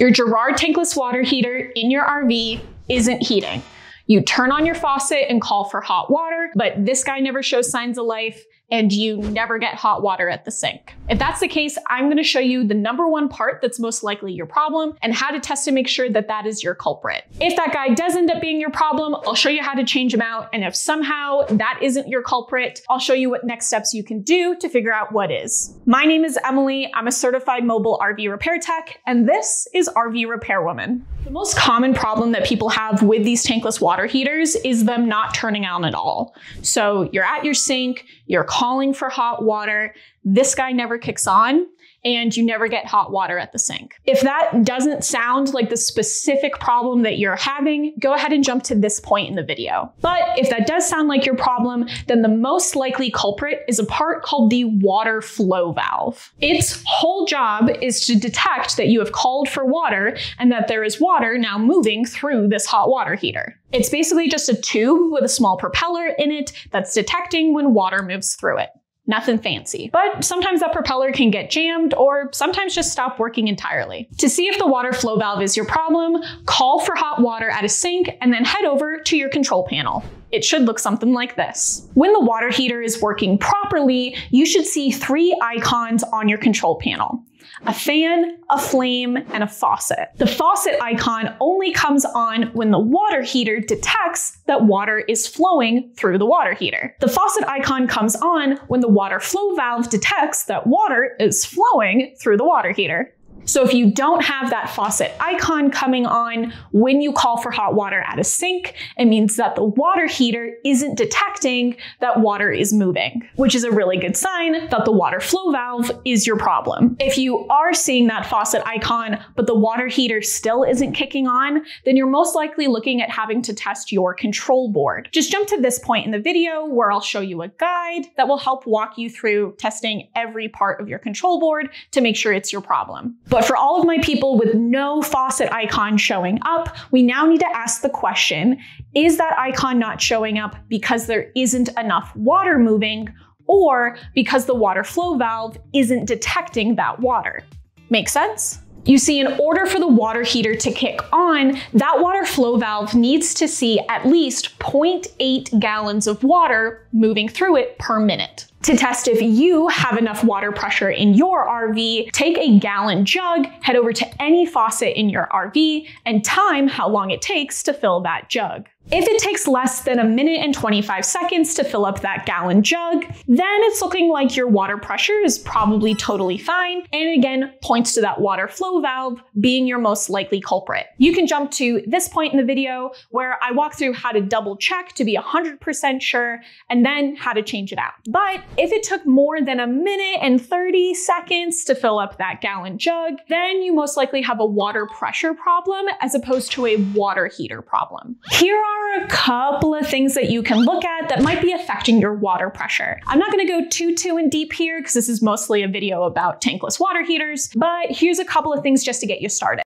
Your Girard tankless water heater in your RV isn't heating. You turn on your faucet and call for hot water, but this guy never shows signs of life and you never get hot water at the sink. If that's the case, I'm gonna show you the #1 part that's most likely your problem and how to test to make sure that that is your culprit. If that guy does end up being your problem, I'll show you how to change him out. And if somehow that isn't your culprit, I'll show you what next steps you can do to figure out what is. My name is Emily. I'm a certified mobile RV repair tech, and this is RV Repairwoman. The most common problem that people have with these tankless water heaters is them not turning on at all. So you're at your sink, you're calling for hot water, this guy never kicks on, and you never get hot water at the sink. If that doesn't sound like the specific problem that you're having, go ahead and jump to this point in the video. But if that does sound like your problem, then the most likely culprit is a part called the water flow valve. Its whole job is to detect that you have called for water and that there is water now moving through this hot water heater. It's basically just a tube with a small propeller in it that's detecting when water moves through it. Nothing fancy. But sometimes that propeller can get jammed or sometimes just stop working entirely. To see if the water flow valve is your problem, call for hot water at a sink and then head over to your control panel. It should look something like this. When the water heater is working properly, you should see 3 icons on your control panel: a fan, a flame, and a faucet. The faucet icon only comes on when the water heater detects that water is flowing through the water heater. The faucet icon comes on when the water flow valve detects that water is flowing through the water heater. So if you don't have that faucet icon coming on when you call for hot water at a sink, it means that the water heater isn't detecting that water is moving, which is a really good sign that the water flow valve is your problem. If you are seeing that faucet icon, but the water heater still isn't kicking on, then you're most likely looking at having to test your control board. Just jump to this point in the video where I'll show you a guide that will help walk you through testing every part of your control board to make sure it's your problem. But for all of my people with no faucet icon showing up, we now need to ask the question, is that icon not showing up because there isn't enough water moving or because the water flow valve isn't detecting that water? Make sense? You see, in order for the water heater to kick on, that water flow valve needs to see at least 0.8 gallons of water moving through it per minute. To test if you have enough water pressure in your RV, take a gallon jug, head over to any faucet in your RV, and time how long it takes to fill that jug. If it takes less than 1 minute and 25 seconds to fill up that gallon jug, then it's looking like your water pressure is probably totally fine, and again, points to that water flow valve being your most likely culprit. You can jump to this point in the video where I walk through how to double check to be 100% sure, and then how to change it out. But if it took more than 1 minute and 30 seconds to fill up that gallon jug, then you most likely have a water pressure problem as opposed to a water heater problem. Here are a couple of things that you can look at that might be affecting your water pressure. I'm not going to go too in deep here because this is mostly a video about tankless water heaters, but here's a couple of things just to get you started.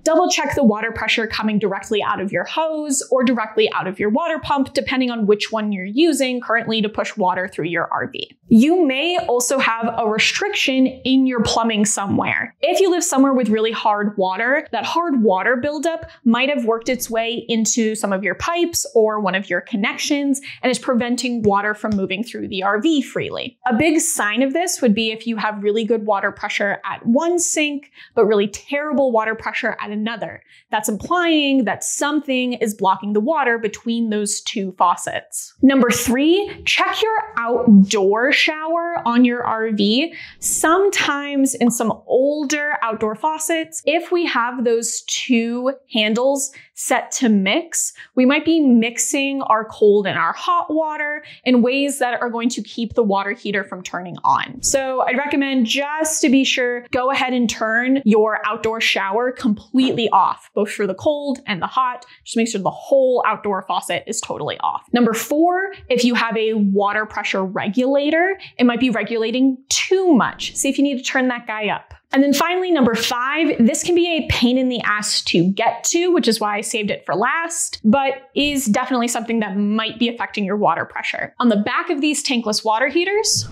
Double check the water pressure coming directly out of your hose or directly out of your water pump, depending on which one you're using currently to push water through your RV. You may also have a restriction in your plumbing somewhere. If you live somewhere with really hard water, that hard water buildup might have worked its way into some of your pipes or one of your connections and is preventing water from moving through the RV freely. A big sign of this would be if you have really good water pressure at one sink, but really terrible water pressure at another. That's implying that something is blocking the water between those 2 faucets. Number 3, check your outdoor shower on your RV. Sometimes in some older outdoor faucets, if we have those 2 handles set to mix, we might be mixing our cold and our hot water in ways that are going to keep the water heater from turning on. So I'd recommend, just to be sure, go ahead and turn your outdoor shower completely off, both for the cold and the hot. Just make sure the whole outdoor faucet is totally off. Number 4, if you have a water pressure regulator, it might be regulating too much. See if you need to turn that guy up. And then finally, number 5, this can be a pain in the ass to get to, which is why I saved it for last, but is definitely something that might be affecting your water pressure. On the back of these tankless water heaters,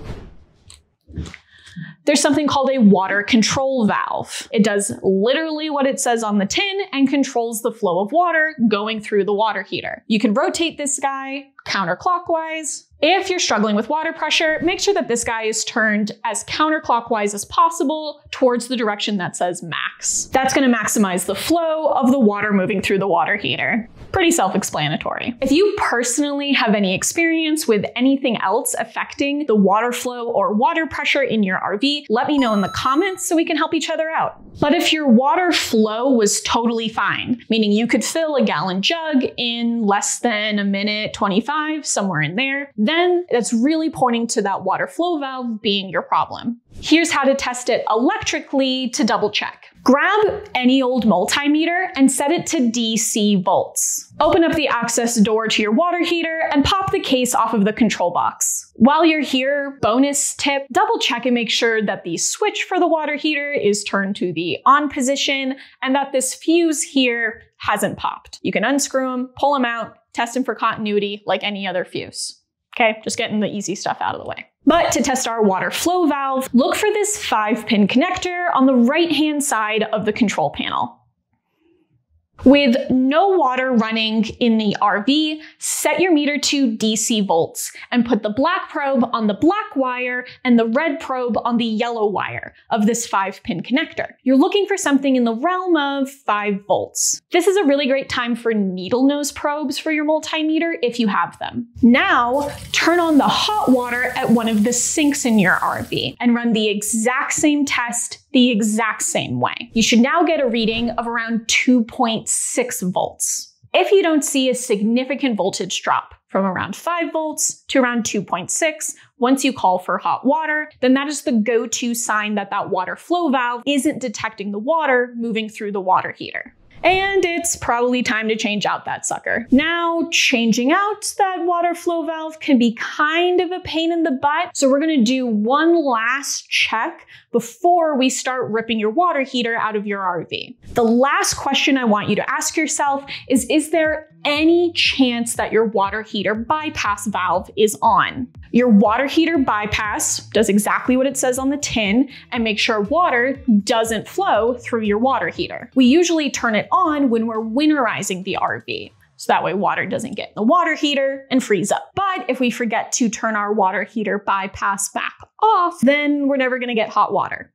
there's something called a water control valve. It does literally what it says on the tin and controls the flow of water going through the water heater. You can rotate this guy counterclockwise. If you're struggling with water pressure, make sure that this guy is turned as counterclockwise as possible towards the direction that says max. That's going to maximize the flow of the water moving through the water heater. Pretty self-explanatory. If you personally have any experience with anything else affecting the water flow or water pressure in your RV, let me know in the comments so we can help each other out. But if your water flow was totally fine, meaning you could fill a gallon jug in less than a minute 25, somewhere in there, then that's really pointing to that water flow valve being your problem. Here's how to test it electrically to double check. Grab any old multimeter and set it to DC volts. Open up the access door to your water heater and pop the case off of the control box. While you're here, bonus tip, double check and make sure that the switch for the water heater is turned to the on position and that this fuse here hasn't popped. You can unscrew them, pull them out, test them for continuity like any other fuse. Okay, just getting the easy stuff out of the way. But to test our water flow valve, look for this 5-pin connector on the right-hand side of the control panel. With no water running in the RV, set your meter to DC volts and put the black probe on the black wire and the red probe on the yellow wire of this 5-pin connector. You're looking for something in the realm of 5 volts. This is a really great time for needle nose probes for your multimeter if you have them. Now, turn on the hot water at one of the sinks in your RV and run the exact same test the exact same way. You should now get a reading of around 2.6 volts. If you don't see a significant voltage drop from around 5 volts to around 2.6 once you call for hot water, then that is the go-to sign that that water flow valve isn't detecting the water moving through the water heater. And it's probably time to change out that sucker. Now, changing out that water flow valve can be kind of a pain in the butt, so we're gonna do one last check before we start ripping your water heater out of your RV. The last question I want you to ask yourself is there any chance that your water heater bypass valve is on? Your water heater bypass does exactly what it says on the tin and make sure water doesn't flow through your water heater. We usually turn it on when we're winterizing the RV, so that way water doesn't get in the water heater and freeze up. But if we forget to turn our water heater bypass back off, then we're never gonna get hot water.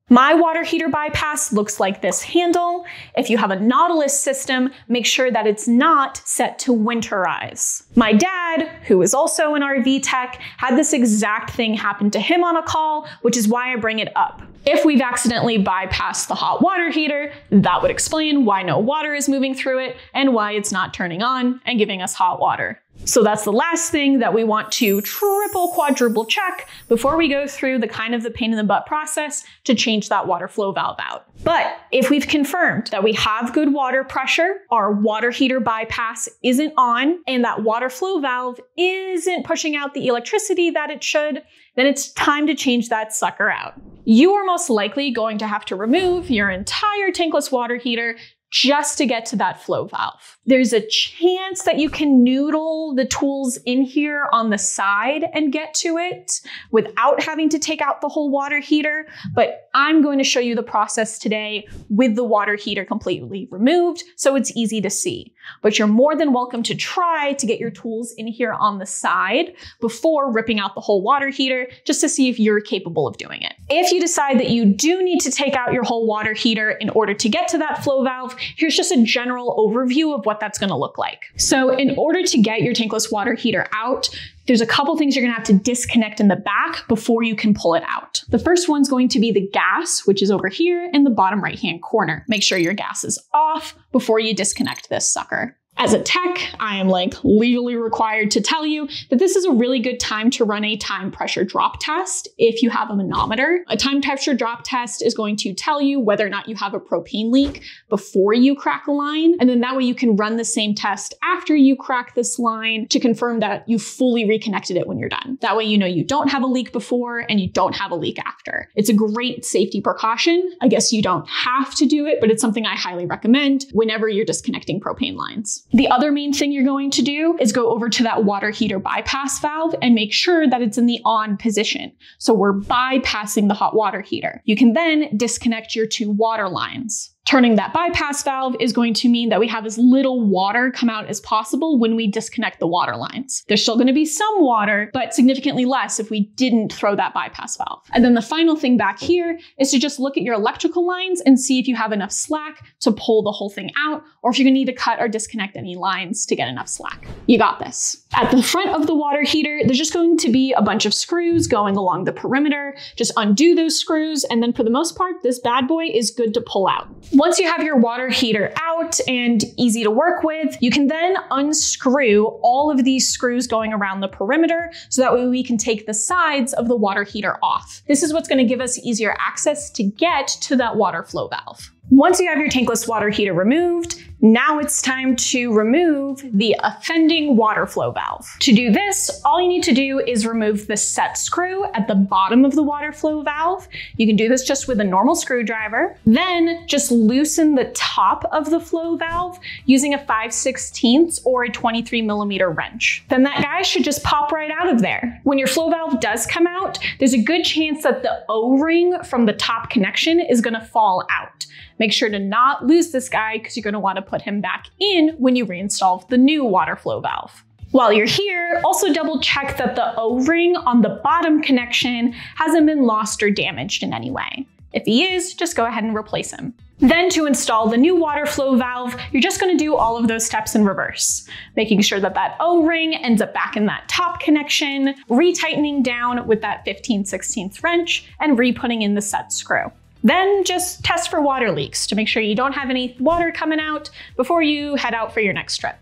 My water heater bypass looks like this handle. If you have a Nautilus system, make sure that it's not set to winterize. My dad, who is also an RV tech, had this exact thing happen to him on a call, which is why I bring it up. If we've accidentally bypassed the hot water heater, that would explain why no water is moving through it and why it's not turning on and giving us hot water. So that's the last thing that we want to triple, quadruple check before we go through the kind of the pain in the butt process to change that water flow valve out. But if we've confirmed that we have good water pressure, our water heater bypass isn't on, and that water flow valve isn't pushing out the electricity that it should, then it's time to change that sucker out. You are most likely going to have to remove your entire tankless water heater just to get to that flow valve. There's a chance that you can noodle the tools in here on the side and get to it without having to take out the whole water heater, but I'm going to show you the process today with the water heater completely removed, so it's easy to see. But you're more than welcome to try to get your tools in here on the side before ripping out the whole water heater, just to see if you're capable of doing it. If you decide that you do need to take out your whole water heater in order to get to that flow valve, here's just a general overview of what that's going to look like. So in order to get your tankless water heater out, there's a couple things you're going to have to disconnect in the back before you can pull it out. The first one's going to be the gas, which is over here in the bottom right-hand corner. Make sure your gas is off before you disconnect this sucker. As a tech, I am like legally required to tell you that this is a really good time to run a time pressure drop test if you have a manometer. A time pressure drop test is going to tell you whether or not you have a propane leak before you crack a line. And then that way you can run the same test after you crack this line to confirm that you fully reconnected it when you're done. That way you know you don't have a leak before and you don't have a leak after. It's a great safety precaution. I guess you don't have to do it, but it's something I highly recommend whenever you're disconnecting propane lines. The other main thing you're going to do is go over to that water heater bypass valve and make sure that it's in the on position. So we're bypassing the hot water heater. You can then disconnect your 2 water lines. Turning that bypass valve is going to mean that we have as little water come out as possible when we disconnect the water lines. There's still going to be some water, but significantly less if we didn't throw that bypass valve. And then the final thing back here is to just look at your electrical lines and see if you have enough slack to pull the whole thing out, or if you're going to need to cut or disconnect any lines to get enough slack. You got this. At the front of the water heater, there's just going to be a bunch of screws going along the perimeter. Just undo those screws, and then for the most part, this bad boy is good to pull out. Once you have your water heater out and easy to work with, you can then unscrew all of these screws going around the perimeter so that way we can take the sides of the water heater off. This is what's going to give us easier access to get to that water flow valve. Once you have your tankless water heater removed, now it's time to remove the offending water flow valve. To do this, all you need to do is remove the set screw at the bottom of the water flow valve. You can do this just with a normal screwdriver. Then just loosen the top of the flow valve using a 5/16 or a 23mm wrench. Then that guy should just pop right out of there. When your flow valve does come out, there's a good chance that the O-ring from the top connection is going to fall out. Make sure to not lose this guy because you're going to want to put him back in when you reinstall the new water flow valve. While you're here, also double check that the O-ring on the bottom connection hasn't been lost or damaged in any way. If he is, just go ahead and replace him. Then to install the new water flow valve, you're just going to do all of those steps in reverse, making sure that that O-ring ends up back in that top connection, retightening down with that 15/16 wrench, and re-putting in the set screw. Then just test for water leaks to make sure you don't have any water coming out before you head out for your next trip.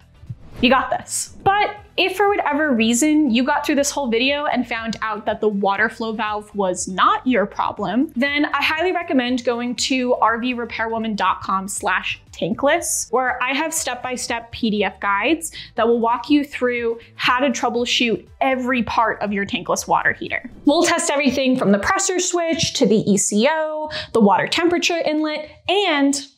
You got this. But if for whatever reason you got through this whole video and found out that the water flow valve was not your problem, then I highly recommend going to rvrepairwoman.com/tankless, where I have step-by-step PDF guides that will walk you through how to troubleshoot every part of your tankless water heater. We'll test everything from the pressure switch to the ECO, the water temperature inlet, and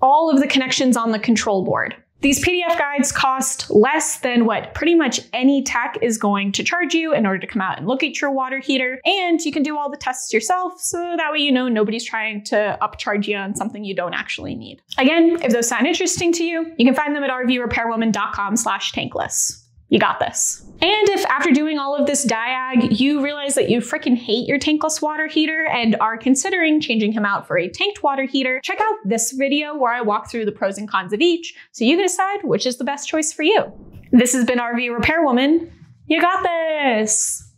all of the connections on the control board. These PDF guides cost less than what pretty much any tech is going to charge you in order to come out and look at your water heater, and you can do all the tests yourself, so that way you know nobody's trying to upcharge you on something you don't actually need. Again, if those sound interesting to you, you can find them at rvrepairwoman.com/tankless. You got this. And if after doing all of this diag, you realize that you freaking hate your tankless water heater and are considering changing him out for a tanked water heater, check out this video where I walk through the pros and cons of each so you can decide which is the best choice for you. This has been RV Repairwoman. You got this.